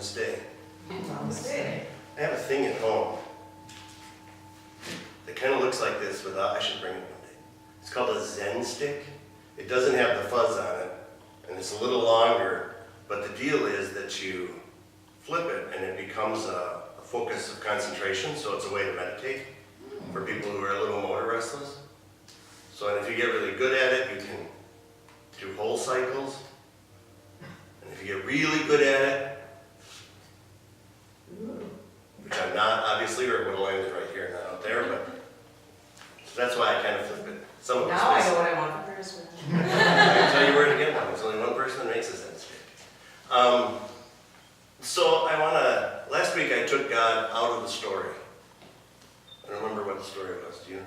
Namaste. Namaste. I have a thing at home that kind of looks like this without, I should bring it one day. It's called a Zen stick. It doesn't have the fuzz on it, and it's a little longer, but the deal is that you flip it and it becomes a focus of concentration, so it's a way to meditate for people who are a little motor restless. So and if you get really good at it, you can do whole cycles. And if you get really good at it, which I'm not, obviously, or would have landed right here, not out there, but so that's why I kind of flip it. Some of Now I know what I want for Christmas. I can tell you where to get one. There's only one person that makes a Zen stick. So I want to, last week I took God out of the story. I don't remember what the story was, do you?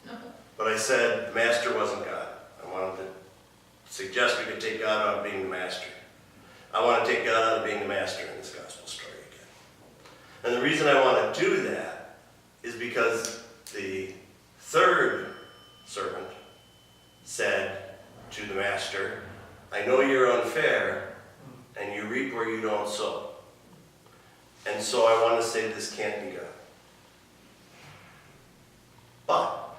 No. But I said the master wasn't God. I wanted to suggest we could take God out of being the master. I want to take God out of being the master in this gospel story again. And the reason I want to do that is because the third servant said to the master, I know you're unfair, and you reap where you don't sow. And so I want to say this can't be God. But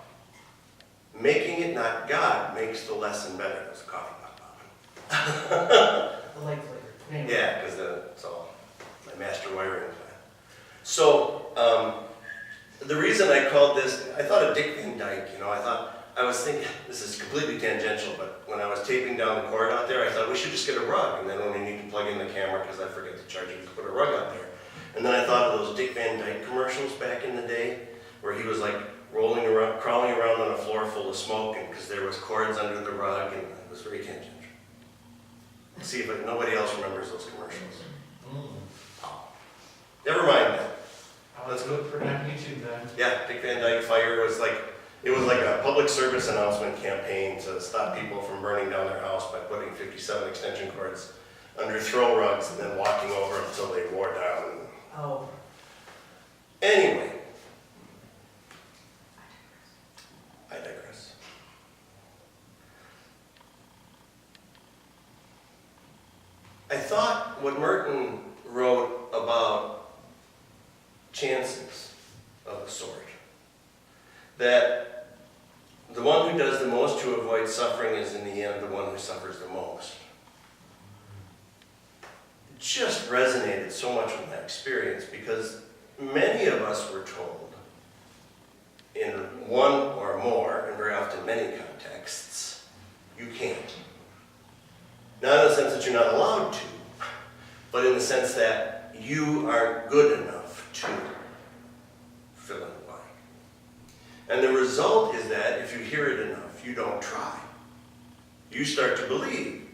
making it not God makes the lesson better. There's a coffee pot popping. The light flavor. Yeah, because it's all my master wiring plan. So the reason I called this, I thought of Dick Van Dyke. I was thinking, this is completely tangential, but when I was taping down the cord out there, I thought we should just get a rug, and then when we need to plug in the camera, because I forget to charge it, we could put a rug out there. And then I thought of those Dick Van Dyke commercials back in the day, where he was like rolling around, crawling around on a floor full of smoke, and because there was cords under the rug, and it was very tangential. See if nobody else remembers those commercials. Never mind that. Let's go for it on YouTube then. Yeah, Dick Van Dyke Fire was like, it was like a public service announcement campaign to stop people from burning down their house by putting 57 extension cords under throw rugs and then walking over until they wore down. Oh. Anyway, I digress. I thought what Merton wrote about chances of a sort, that the one who does the most to avoid suffering is in the end the one who suffers the most. It just resonated so much with my experience because many of us were told in one or more, and very often many contexts, you can't. Not in the sense that you're not allowed to, but in the sense that you aren't good enough to fill in the blank. And the result is that if you hear it enough, you don't try. You start to believe,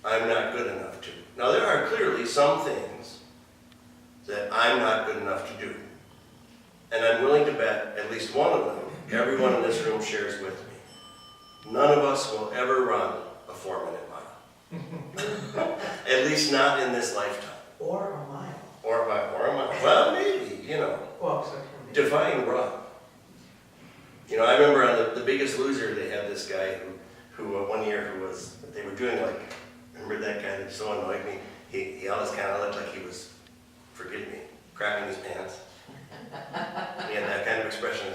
I'm not good enough to. Now there are clearly some things that I'm not good enough to do. And I'm willing to bet at least one of them, everyone in this room shares with me. None of us will ever run a 4-minute mile. At least not in this lifetime. Or a mile. Or a mile. Well, maybe, Well, so define run. I remember on the Biggest Loser, they had this guy who one year they were doing remember that guy that so annoyed me? He always kind of looked like he was, forgive me, crapping his pants. He had that kind of expression.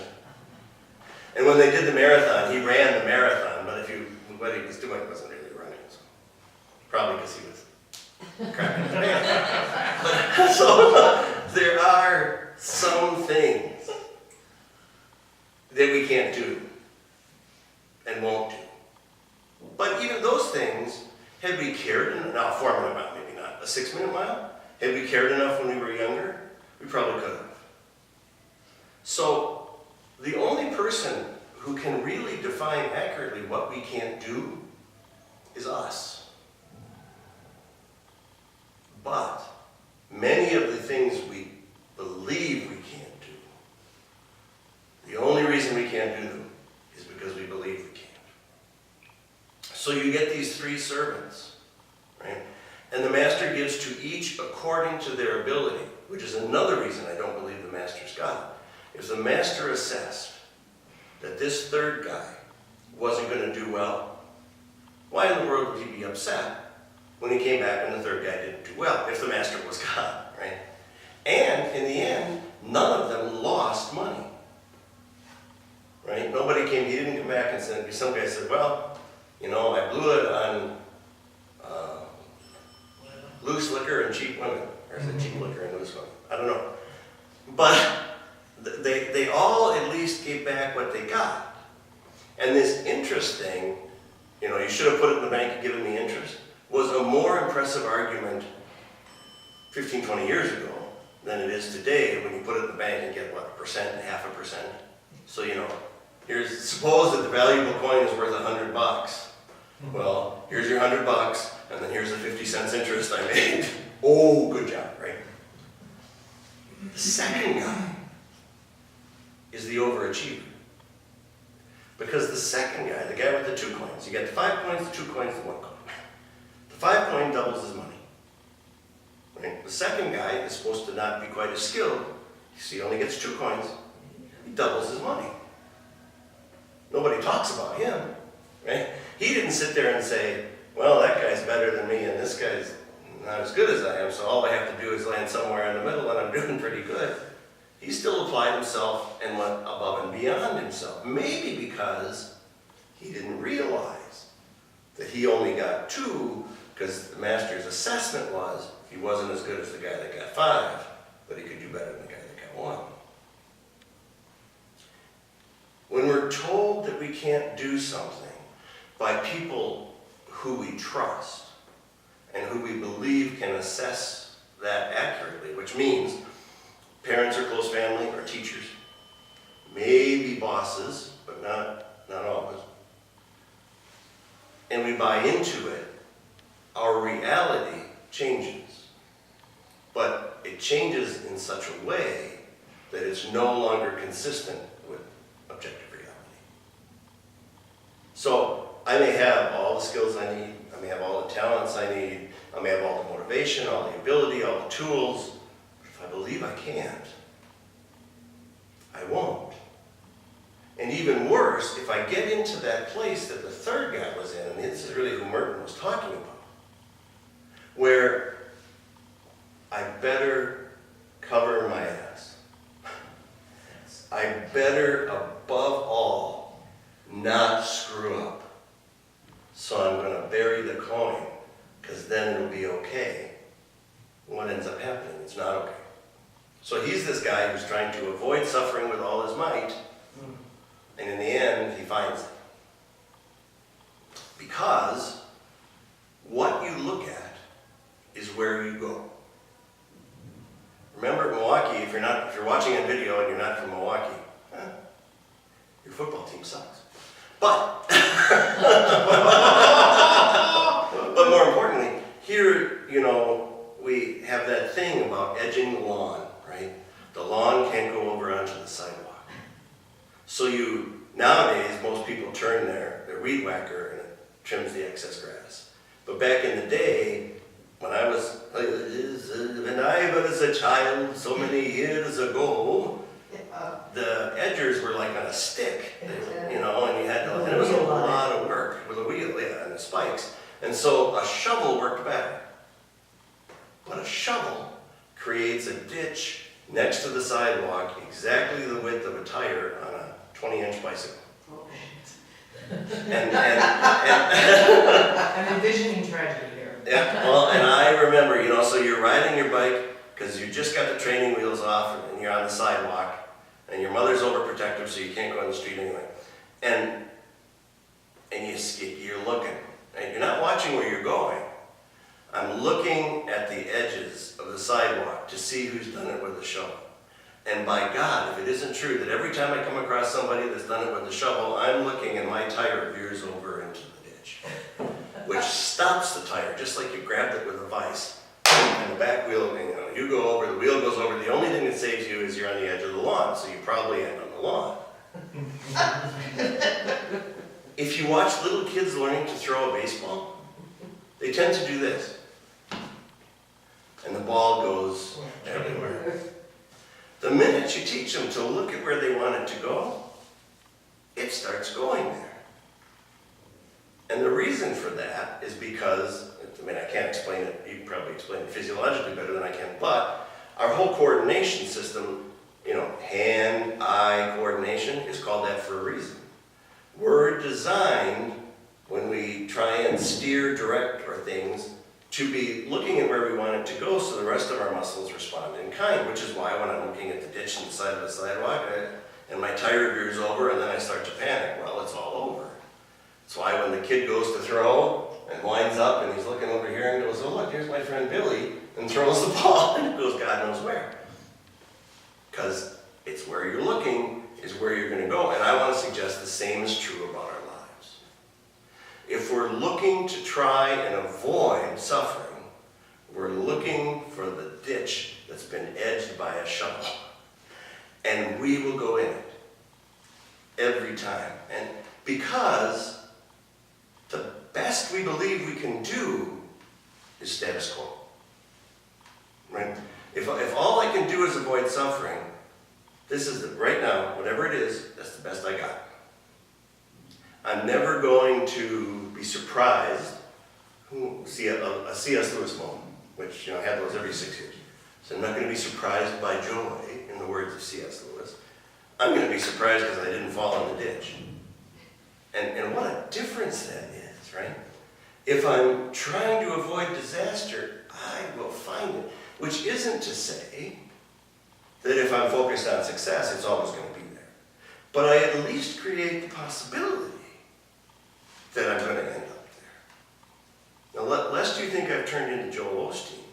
And when they did the marathon, he ran the marathon, but what he was doing wasn't really running. So. Probably because he was crapping his pants. But, so there are some things that we can't do and won't do. But even those things, had we cared enough, now a 4-minute mile, maybe not, a 6-minute mile, had we cared enough when we were younger, we probably could have. So the only person who can really define accurately what we can't do is us. But many of the things we believe we can't do, the only reason we can't do them is because we believe we can't. So you get these three servants, right? And the master gives to each according to their ability, which is another reason I don't believe the master's God. If the master assessed that this third guy wasn't going to do well, why in the world would he be upset when he came back and the third guy didn't do well, if the master was God, right? And in the end, none of them lost money, right? He didn't come back and said, some guy said, well, you know, I blew it on loose liquor and cheap women. Or is it cheap liquor and loose women? I don't know. But they all at least gave back what they got. And this interest thing, you know, you should have put it in the bank and given me interest, was a more impressive argument 15, 20 years ago than it is today when you put it in the bank and get, what, 1%, 0.5%. So, you know, suppose that the valuable coin is worth $100. Well, here's your $100, and then here's the 50 cents interest I made. Oh, good job, right? The second guy is the overachiever. Because the second guy, the guy with the 2 coins, you get the 5 coins, the 2 coins, the 1 coin. The 5 coin doubles his money. Right? The second guy is supposed to not be quite as skilled. So he only gets 2 coins. He doubles his money. Nobody talks about him, right? He didn't sit there and say, well, that guy's better than me and this guy's not as good as I am, so all I have to do is land somewhere in the middle and I'm doing pretty good. He still applied himself and went above and beyond himself. Maybe because he didn't realize that he only got 2 because the master's assessment was he wasn't as good as the guy that got 5, but he could do better than the guy that got 1. When we're told that we can't do something by people who we trust and who we believe can assess that accurately, which means parents or close family or teachers, maybe bosses, but not always, and we buy into it, our reality changes. But it changes in such a way that it's no longer consistent with objective reality. So I may have all the skills I need, I may have all the talents I need, I may have all the motivation, all the ability, all the tools, but if I believe I can't, I won't. And even worse, if I get into that place that the third guy was in, and this is really who Merton was talking about, where I better cover my ass. I better, above all, not screw up. So I'm going to bury the coin, because then it'll be okay. What ends up happening? It's not okay. So he's this guy who's trying to avoid suffering with all his might, and in the end, he finds it. Because what you look at is where you go. Remember Milwaukee, if you're watching a video and you're not from Milwaukee, your football team sucks. But, but more importantly, here, you know, we have that thing about edging the lawn, right? The lawn can't go over onto the sidewalk. So nowadays, most people turn their weed whacker and it trims the excess grass. But back in the day, when I was a child, so many years ago, the edgers were like on a stick, you know, and you had to, and it was a lot of work with a wheel, yeah, and the spikes. And so a shovel worked better. But a shovel creates a ditch next to the sidewalk, exactly the width of a tire on a 20-inch bicycle. Oh, And I'm envisioning tragedy here. yeah, well, and I remember, you know, so you're riding your bike because you just got the training wheels off and you're on the sidewalk and your mother's overprotective so you can't go on the street anyway. And you're looking, and you're not watching where you're going. I'm looking at the edges of the sidewalk to see who's done it with a shovel. And by God, if it isn't true that every time I come across somebody that's done it with a shovel, I'm looking and my tire veers over into the ditch, which stops the tire, just like you grabbed it with a vise. And the back wheel, you go over, the wheel goes over. The only thing that saves you is you're on the edge of the lawn, so you probably end on the lawn. If you watch little kids learning to throw a baseball, they tend to do this. And the ball goes everywhere. The minute you teach them to look at where they want it to go, it starts going there. And the reason for that is because, I can't explain it, you can probably explain it physiologically better than I can, but our whole coordination system, hand-eye coordination is called that for a reason. We're designed, when we try and steer, direct our things, to be looking at where we want it to go so the rest of our muscles respond in kind, which is why when I'm looking at the ditch on the side of the sidewalk and my tire veers over and then I start to panic, well, it's all over. That's why when the kid goes to throw and winds up and he's looking over here and goes, oh look, here's my friend Billy, and throws the ball and it goes God knows where. Because it's where you're looking is where you're going to go. And I want to suggest the same is true about our lives. If we're looking to try and avoid suffering, we're looking for the ditch that's been edged by a shovel. And we will go in it every time. And because the best we believe we can do is status quo. Right? If all I can do is avoid suffering, this is it. Right now, whatever it is, that's the best I got. I'm never going to be surprised. See a C.S. Lewis moment, which I have those every 6 years. So I'm not going to be surprised by joy, in the words of C.S. Lewis. I'm going to be surprised because I didn't fall in the ditch. And what a difference that is, right? If I'm trying to avoid disaster, I will find it. Which isn't to say that if I'm focused on success, it's always going to be there. But I at least create the possibility that I'm going to end up there. Now, lest you think I've turned into Joel Osteen,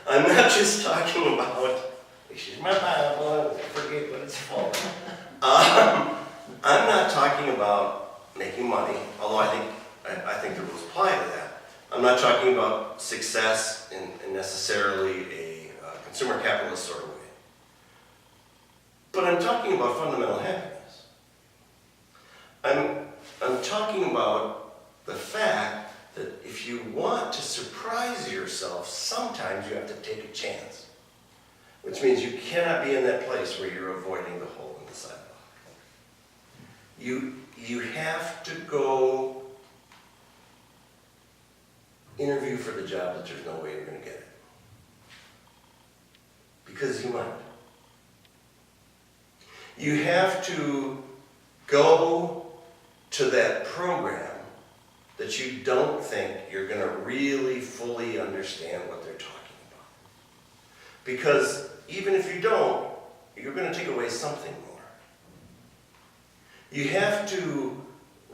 I'm not just talking about, this is my Bible, forget what it's for. I'm not talking about making money, although I think the rules apply to that. I'm not talking about success in necessarily a consumer capitalist sort of way. But I'm talking about fundamental happiness. I'm talking about the fact that if you want to surprise yourself, sometimes you have to take a chance. Which means you cannot be in that place where you're avoiding the hole in the sidewalk. You have to go interview for the job that there's no way you're going to get it. Because you might. You have to go to that program that you don't think you're going to really fully understand what they're talking about. Because even if you don't, you're going to take away something more. You have to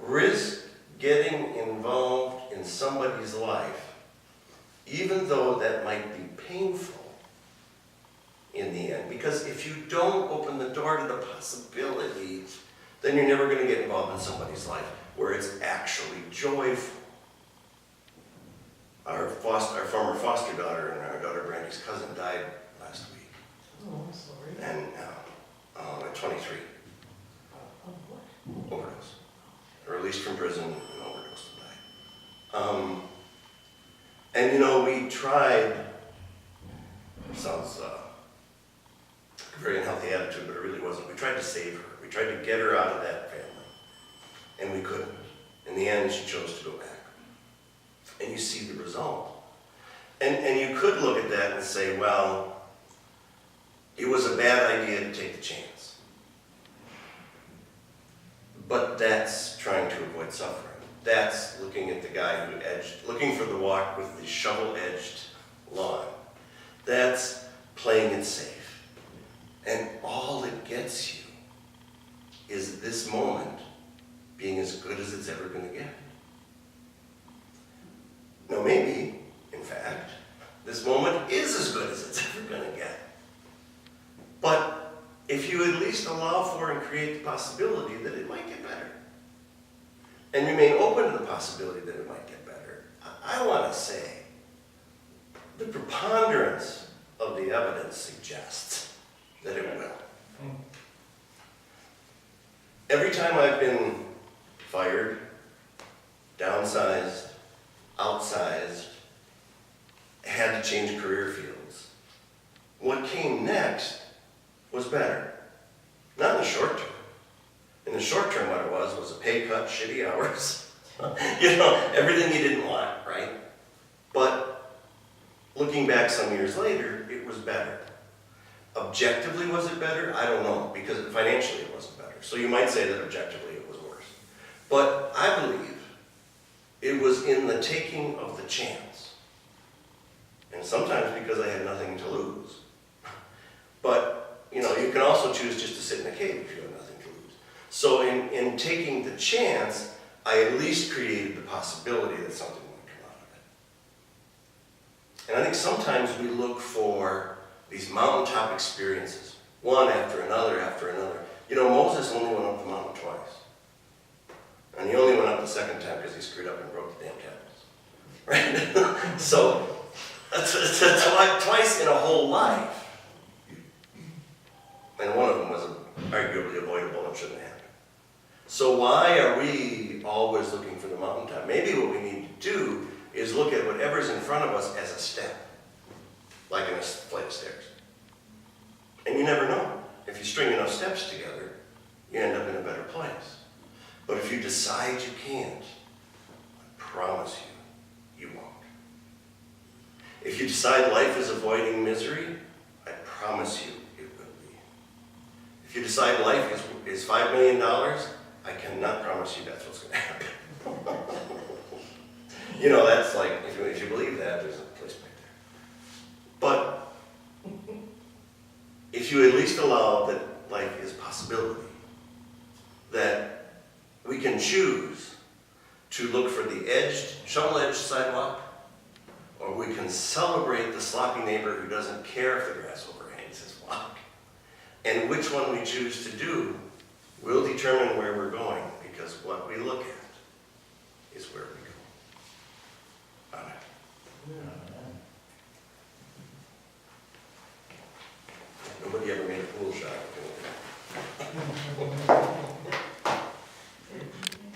risk getting involved in somebody's life, even though that might be painful in the end. Because if you don't open the door to the possibility, then you're never going to get involved in somebody's life where it's actually joyful. Our former foster daughter and our daughter Brandy's cousin died last week. Oh, I'm sorry. And at 23, Oh, what? overdose. Released from prison and overdosed and died. And we tried, sounds like a very unhealthy attitude, but it really wasn't. We tried to save her. We tried to get her out of that family. And we couldn't. In the end, she chose to go back. And you see the result. And you could look at that and say, well, it was a bad idea to take the chance. But that's trying to avoid suffering. That's looking at the guy looking for the walk with the shovel-edged lawn. That's playing it safe. And all it gets you is this moment being as good as it's ever going to get. Now maybe, in fact, this moment is as good as it's ever going to get. for and create the possibility that it might get better. And remain open to the possibility that it might get better. I want to say, the preponderance of the evidence suggests that it will. Every time I've been fired, downsized, outsized, had to change career fields, what came next was better. Not in the short term. In the short term, what it was a pay cut, shitty hours. You know, everything you didn't want, right? But looking back some years later, it was better. Objectively, was it better? I don't know, because financially it wasn't better. So you might say that objectively it was worse. But I believe it was in the taking of the chance. And sometimes because I had nothing to lose. But, you know, you can also choose just to sit in a cave if you have nothing to lose. So in taking the chance, I at least created the possibility that something would come out of it. And I think sometimes we look for these mountaintop experiences, one after another after another. You know, Moses only went up the mountain twice. And he only went up the second time because he screwed up and broke the damn tablets. Right? So, that's twice in a whole life. And one of them was arguably avoidable and shouldn't happen. So why are we always looking for the mountaintop? Maybe what we need to do is look at whatever's in front of us as a step, like in a flight of stairs. And you never know. If you string enough steps together, you end up in a better place. But if you decide you can't, I promise you, you won't. If you decide life is avoiding misery, I promise you it will be. If you decide life is $5 million, I cannot promise you that's what's going to happen. You know, that's like, if you believe that, there's a place back there. But if you at least allow that life is possibility, that we can choose to look for the shovel-edged sidewalk, or we can celebrate the sloppy neighbor who doesn't care if the grass overhangs his walk. And which one we choose to do will determine where we're going, because what we look at is where we go. Amen. Yeah.